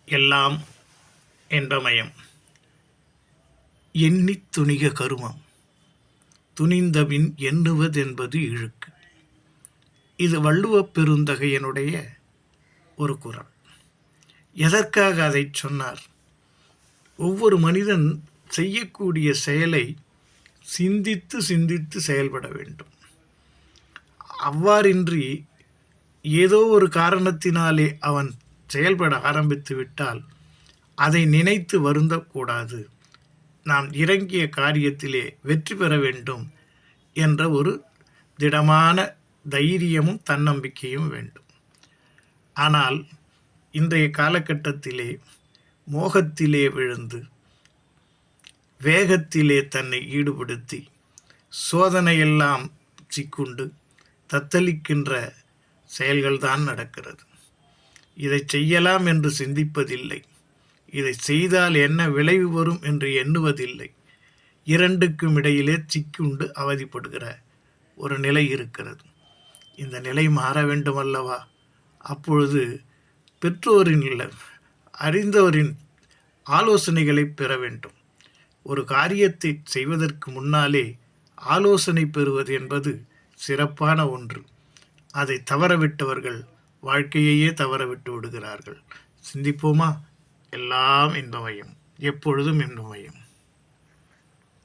எல்லாம் என்பமயம். எண்ணித் துணிக கருமம் துணிந்தபின் எண்ணுவதென்பது இழுக்கு. இது வள்ளுவப் பெருந்தகையனுடைய ஒரு குறள். எதற்காக அதை சொன்னார்? ஒவ்வொரு மனிதன் செய்யக்கூடிய செயலை சிந்தித்து சிந்தித்து செயல்பட வேண்டும். அவ்வாறின்றி ஏதோ ஒரு காரணத்தினாலே அவன் செயல்பட ஆரம்பித்து விட்டால் அதை நினைத்து வருந்தக்கூடாது. நாம் இறங்கிய காரியத்திலே வெற்றி பெற வேண்டும் என்ற ஒரு திடமான தைரியமும் தன்னம்பிக்கையும் வேண்டும். ஆனால் இன்றைய காலகட்டத்திலே மோகத்திலே விழுந்து வேகத்திலே தன்னை ஈடுபடுத்தி சோதனையெல்லாம் சிக்குண்டு தத்தளிக்கின்ற செயல்கள்தான் நடக்கிறது. இதை செய்யலாம் என்று சிந்திப்பதில்லை. இதை செய்தால் என்ன விளைவு வரும் என்று எண்ணுவதில்லை. இரண்டுக்கும் இடையிலே சிக்குண்டு அவதிப்படுகிற ஒரு நிலை இருக்கிறது. இந்த நிலை மாற வேண்டும் அல்லவா? அப்பொழுது பெற்றோரின் அறிந்தவரின் ஆலோசனைகளை பெற வேண்டும். ஒரு காரியத்தை செய்வதற்கு முன்னாலே ஆலோசனை பெறுவது என்பது சிறப்பான ஒன்று. அதை தவறவிட்டவர்கள் வாழ்க்கையையே தவறவிட்டு விடுகிறார்கள். சிந்திப்போமா? எல்லாம் இன்பமயம், எப்பொழுதும் இன்பமயம்.